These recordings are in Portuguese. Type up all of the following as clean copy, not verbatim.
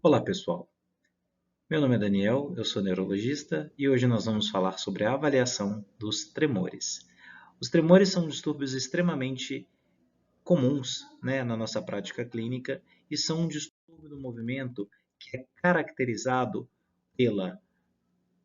Olá, pessoal. Meu nome é Daniel, eu sou neurologista e hoje nós vamos falar sobre a avaliação dos tremores. Os tremores são distúrbios extremamente comuns, na nossa prática clínica e são um distúrbio do movimento que é caracterizado pela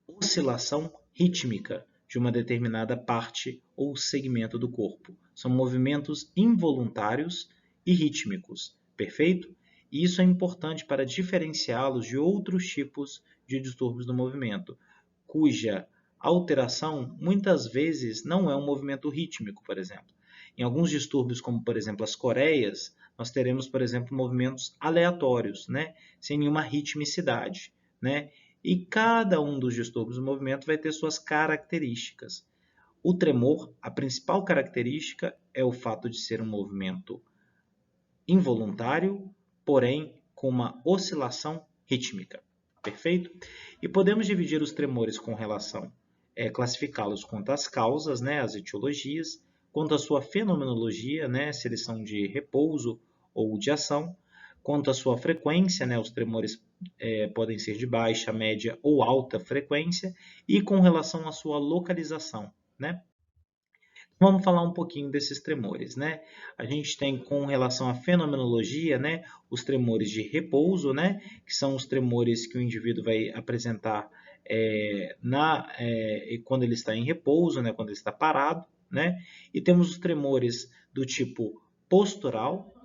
oscilação rítmica de uma determinada parte ou segmento do corpo. São movimentos involuntários e rítmicos, perfeito? E isso é importante para diferenciá-los de outros tipos de distúrbios do movimento, cuja alteração muitas vezes não é um movimento rítmico, por exemplo. Em alguns distúrbios, como por exemplo as coreias, nós teremos, por exemplo, movimentos aleatórios, sem nenhuma ritmicidade. E cada um dos distúrbios do movimento vai ter suas características. O tremor, a principal característica é o fato de ser um movimento involuntário, porém com uma oscilação rítmica. Perfeito? E podemos dividir os tremores com relação, classificá-los quanto às causas, as etiologias, quanto à sua fenomenologia, se eles são de repouso ou de ação, quanto à sua frequência, os tremores podem ser de baixa, média ou alta frequência, e com relação à sua localização. Vamos falar um pouquinho desses tremores, A gente tem com relação à fenomenologia, os tremores de repouso, que são os tremores que o indivíduo vai apresentar quando ele está em repouso, quando ele está parado, E temos os tremores do tipo postural,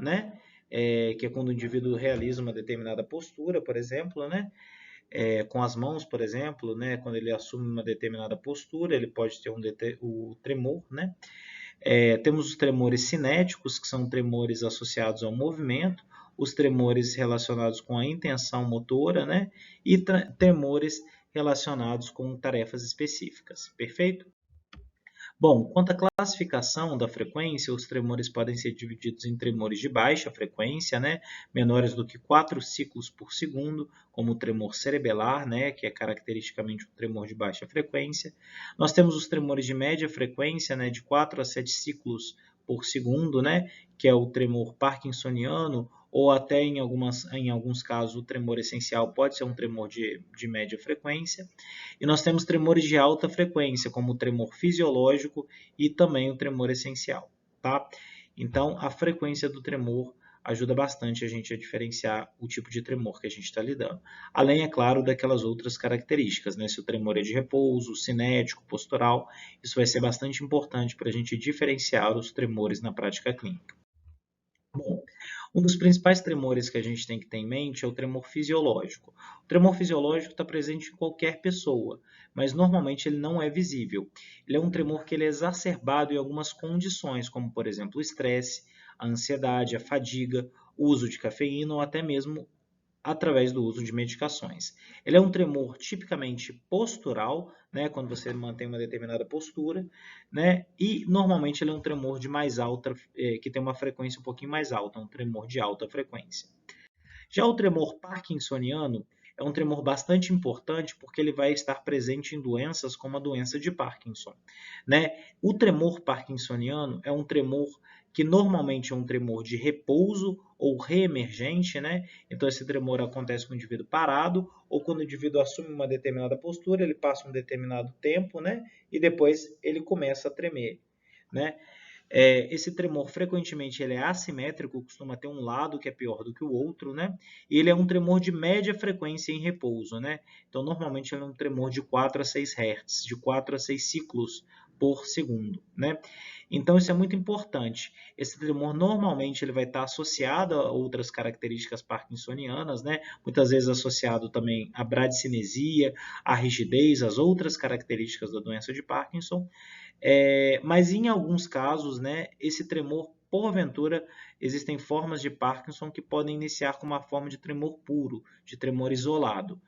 que é quando o indivíduo realiza uma determinada postura, por exemplo, com as mãos, por exemplo, quando ele assume uma determinada postura, ele pode ter o tremor, temos os tremores cinéticos, que são tremores associados ao movimento, os tremores relacionados com a intenção motora, e tremores relacionados com tarefas específicas. Perfeito? Bom, quanto à classificação da frequência, os tremores podem ser divididos em tremores de baixa frequência, menores do que 4 ciclos por segundo, como o tremor cerebelar, que é caracteristicamente um tremor de baixa frequência. Nós temos os tremores de média frequência, de 4 a 7 ciclos por segundo, que é o tremor parkinsoniano, ou até em alguns casos o tremor essencial pode ser um tremor de média frequência. E nós temos tremores de alta frequência, como o tremor fisiológico e também o tremor essencial. Tá? Então, a frequência do tremor ajuda bastante a gente a diferenciar o tipo de tremor que a gente está lidando. Além, é claro, daquelas outras características, se o tremor é de repouso, cinético, postural, isso vai ser bastante importante para a gente diferenciar os tremores na prática clínica. Bom, um dos principais tremores que a gente tem que ter em mente é o tremor fisiológico. O tremor fisiológico está presente em qualquer pessoa, mas normalmente ele não é visível. Ele é um tremor que ele é exacerbado em algumas condições, como por exemplo o estresse, a ansiedade, a fadiga, o uso de cafeína ou até mesmo através do uso de medicações. Ele é um tremor tipicamente postural, quando você mantém uma determinada postura, e normalmente ele é um tremor de mais alta, que tem uma frequência um pouquinho mais alta, um tremor de alta frequência. Já o tremor parkinsoniano é um tremor bastante importante porque ele vai estar presente em doenças como a doença de Parkinson. O tremor parkinsoniano é um tremor que normalmente é um tremor de repouso ou reemergente, Então esse tremor acontece com o indivíduo parado ou quando o indivíduo assume uma determinada postura, ele passa um determinado tempo, E depois ele começa a tremer, Esse tremor frequentemente ele é assimétrico, costuma ter um lado que é pior do que o outro, E ele é um tremor de média frequência em repouso, Então normalmente ele é um tremor de 4 a 6 Hz, de 4 a 6 ciclos por segundo, Então isso é muito importante. Esse tremor normalmente ele vai estar associado a outras características parkinsonianas, Muitas vezes associado também à bradicinesia, à rigidez, às outras características da doença de Parkinson. Mas em alguns casos, esse tremor, porventura, existem formas de Parkinson que podem iniciar com uma forma de tremor puro, de tremor isolado,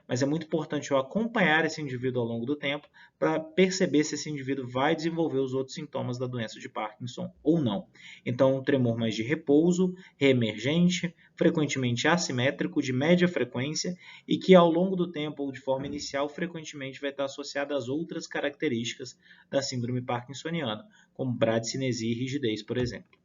Mas é muito importante eu acompanhar esse indivíduo ao longo do tempo para perceber se esse indivíduo vai desenvolver os outros sintomas da doença de Parkinson ou não. Então, um tremor mais de repouso, reemergente, frequentemente assimétrico, de média frequência e que ao longo do tempo ou de forma inicial frequentemente vai estar associado às outras características da síndrome parkinsoniana, como bradicinesia e rigidez, por exemplo.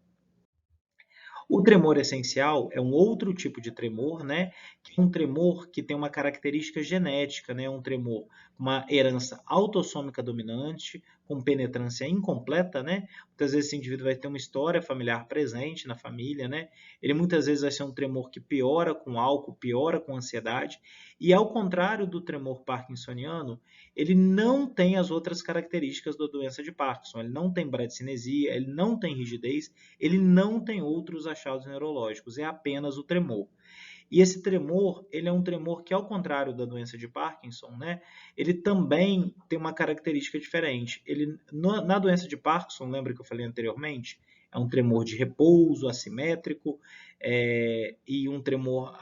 O tremor essencial é um outro tipo de tremor, né? Que é um tremor que tem uma característica genética, né? Um tremor com uma herança autossômica dominante, com penetrância incompleta, né? Muitas vezes esse indivíduo vai ter uma história familiar presente na família, né? Ele muitas vezes vai ser um tremor que piora com álcool, piora com ansiedade, e ao contrário do tremor parkinsoniano, ele não tem as outras características da doença de Parkinson. Ele não tem bradicinesia, ele não tem rigidez, ele não tem outros achados neurológicos, é apenas o tremor. E esse tremor, ele é um tremor que, ao contrário da doença de Parkinson, né, ele também tem uma característica diferente. Ele, na doença de Parkinson, lembra que eu falei anteriormente? É um tremor de repouso, assimétrico, e um tremor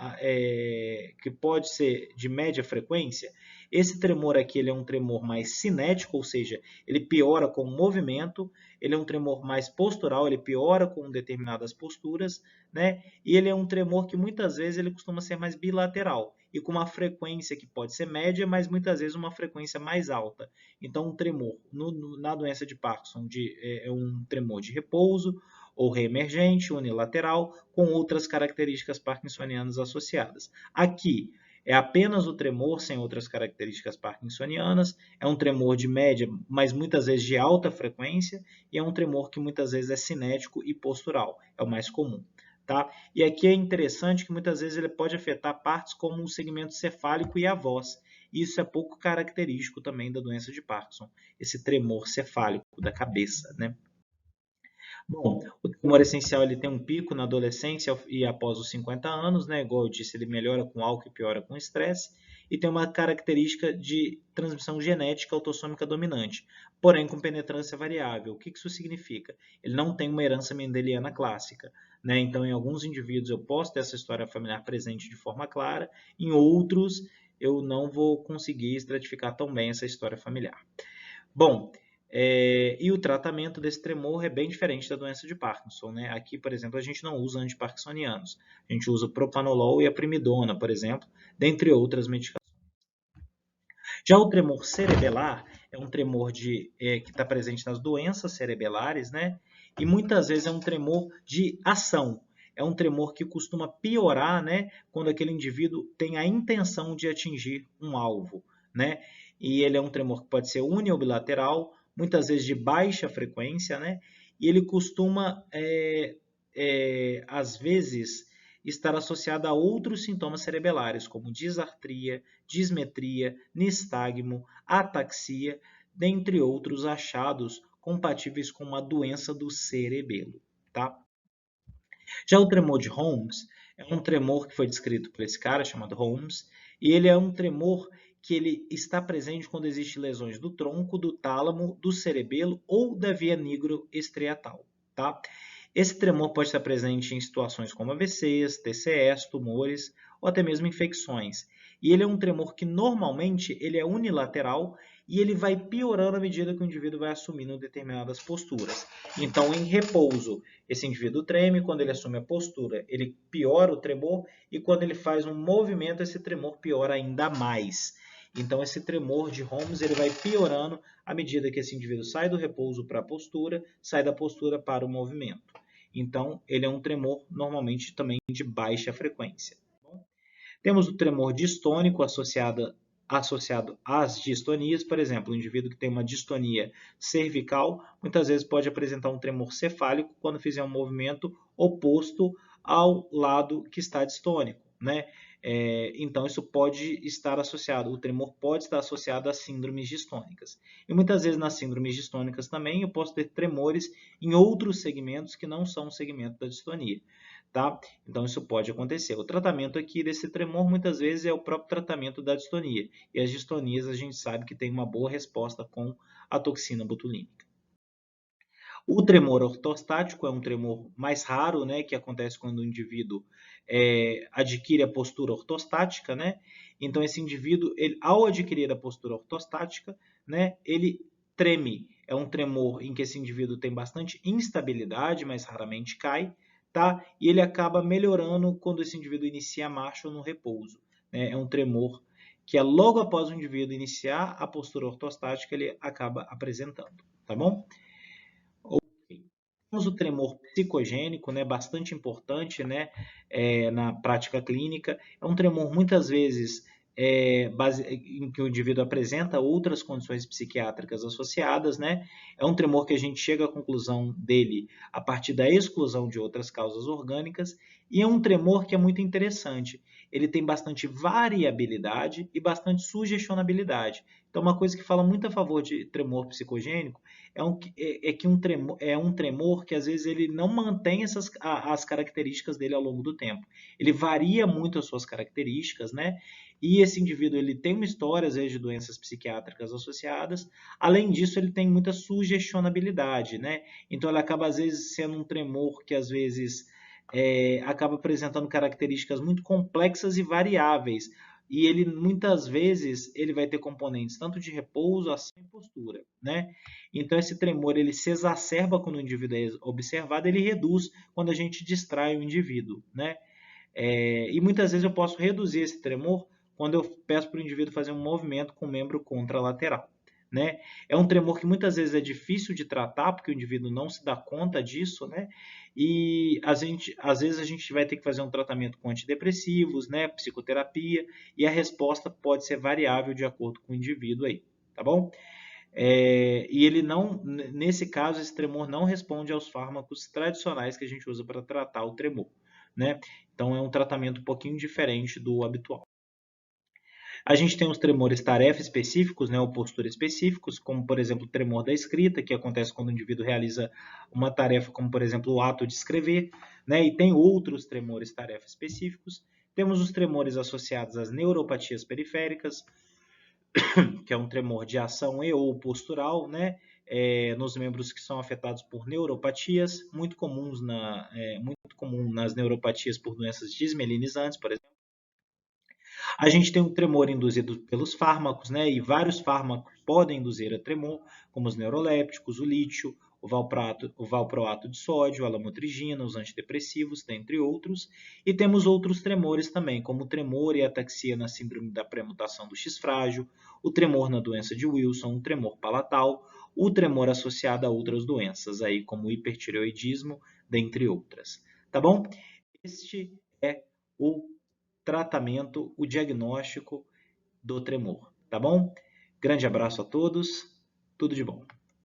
que pode ser de média frequência. Esse tremor aqui ele é um tremor mais cinético, ou seja, ele piora com o movimento, ele é um tremor mais postural, ele piora com determinadas posturas, né? E ele é um tremor que muitas vezes ele costuma ser mais bilateral e com uma frequência que pode ser média, mas muitas vezes uma frequência mais alta. Então, um tremor na doença de Parkinson é um tremor de repouso ou reemergente, unilateral, com outras características parkinsonianas associadas. Aqui, é apenas o tremor sem outras características parkinsonianas, é um tremor de média, mas muitas vezes de alta frequência, e é um tremor que muitas vezes é cinético e postural, é o mais comum. Tá? E aqui é interessante que muitas vezes ele pode afetar partes como o segmento cefálico e a voz. Isso é pouco característico também da doença de Parkinson, esse tremor cefálico da cabeça, né? Bom, o tremor essencial ele tem um pico na adolescência e após os 50 anos, né? Igual eu disse, ele melhora com álcool e piora com estresse, e tem uma característica de transmissão genética autossômica dominante, porém com penetrância variável. O que isso significa? Ele não tem uma herança mendeliana clássica, né? Então, em alguns indivíduos eu posso ter essa história familiar presente de forma clara, em outros eu não vou conseguir estratificar tão bem essa história familiar. Bom, e o tratamento desse tremor é bem diferente da doença de Parkinson, né? Aqui, por exemplo, a gente não usa antiparkinsonianos. A gente usa o propanolol e a primidona, por exemplo, dentre outras medicações. Já o tremor cerebelar é um tremor que está presente nas doenças cerebelares, né? E muitas vezes é um tremor de ação. É um tremor que costuma piorar, né? Quando aquele indivíduo tem a intenção de atingir um alvo, né? E ele é um tremor que pode ser uni ou bilateral, muitas vezes de baixa frequência, né? E ele costuma, às vezes, estar associado a outros sintomas cerebelares, como disartria, dismetria, nistagmo, ataxia, dentre outros achados compatíveis com uma doença do cerebelo. Tá? Já o tremor de Holmes é um tremor que foi descrito por esse cara chamado Holmes, e ele é um tremor que ele está presente quando existem lesões do tronco, do tálamo, do cerebelo ou da via nigroestriatal. Tá? Esse tremor pode estar presente em situações como AVCs, TCS, tumores ou até mesmo infecções. E ele é um tremor que normalmente ele é unilateral e ele vai piorando à medida que o indivíduo vai assumindo determinadas posturas. Então, em repouso, esse indivíduo treme, quando ele assume a postura, ele piora o tremor e quando ele faz um movimento, esse tremor piora ainda mais. Então, esse tremor de Holmes ele vai piorando à medida que esse indivíduo sai do repouso para a postura, sai da postura para o movimento. Então, ele é um tremor normalmente também de baixa frequência. Temos o tremor distônico associado às distonias, por exemplo, o indivíduo que tem uma distonia cervical, muitas vezes pode apresentar um tremor cefálico quando fizer um movimento oposto ao lado que está distônico, né? Então, isso pode estar associado, o tremor pode estar associado a síndromes distônicas. E muitas vezes nas síndromes distônicas também eu posso ter tremores em outros segmentos que não são o segmento da distonia. Tá? Então, isso pode acontecer. O tratamento aqui desse tremor, muitas vezes, é o próprio tratamento da distonia. E as distonias, a gente sabe que tem uma boa resposta com a toxina botulínica. O tremor ortostático é um tremor mais raro, né, que acontece quando o indivíduo adquire a postura ortostática, né? Então, esse indivíduo, ao adquirir a postura ortostática, né, ele treme. É um tremor em que esse indivíduo tem bastante instabilidade, mas raramente cai, tá? E ele acaba melhorando quando esse indivíduo inicia a marcha ou no repouso, né? É um tremor que é logo após o indivíduo iniciar a postura ortostática, ele acaba apresentando, tá bom? Ok. Temos o tremor psicogênico, né, bastante importante, né, na prática clínica. É um tremor muitas vezes em que o indivíduo apresenta outras condições psiquiátricas associadas, né? É um tremor que a gente chega à conclusão dele a partir da exclusão de outras causas orgânicas, e é um tremor que é muito interessante. Ele tem bastante variabilidade e bastante sugestionabilidade. Então, uma coisa que fala muito a favor de tremor psicogênico que é um tremor que às vezes ele não mantém as características dele ao longo do tempo. Ele varia muito as suas características, né? E esse indivíduo ele tem uma história, às vezes, de doenças psiquiátricas associadas. Além disso, ele tem muita sugestionabilidade, né? Então, ele acaba, às vezes, sendo um tremor que, às vezes, acaba apresentando características muito complexas e variáveis. E ele, muitas vezes, ele vai ter componentes tanto de repouso, ação e postura, né? Então, esse tremor, ele se exacerba quando o indivíduo é observado, ele reduz quando a gente distrai o indivíduo, né? E muitas vezes eu posso reduzir esse tremor quando eu peço para o indivíduo fazer um movimento com o membro contralateral, né? É um tremor que muitas vezes é difícil de tratar, porque o indivíduo não se dá conta disso, né? E às vezes a gente vai ter que fazer um tratamento com antidepressivos, né? Psicoterapia, e a resposta pode ser variável de acordo com o indivíduo aí, tá bom? E ele não, nesse caso, esse tremor não responde aos fármacos tradicionais que a gente usa para tratar o tremor, né? Então é um tratamento um pouquinho diferente do habitual. A gente tem os tremores tarefa específicos, né, ou postura específicos, como por exemplo o tremor da escrita, que acontece quando o indivíduo realiza uma tarefa, como por exemplo o ato de escrever, né, e tem outros tremores tarefa específicos. Temos os tremores associados às neuropatias periféricas, que é um tremor de ação e ou postural, né, nos membros que são afetados por neuropatias, muito muito comum nas neuropatias por doenças desmelinizantes, por exemplo. A gente tem um tremor induzido pelos fármacos, né, e vários fármacos podem induzir a tremor, como os neurolépticos, o lítio, o valproato de sódio, a lamotrigina, os antidepressivos, dentre outros. E temos outros tremores também, como o tremor e ataxia na síndrome da pré-mutação do X frágil, o tremor na doença de Wilson, o tremor palatal, o tremor associado a outras doenças, aí, como o hipertireoidismo, dentre outras. Tá bom? Este é o tratamento, o diagnóstico do tremor, tá bom? Grande abraço a todos, tudo de bom.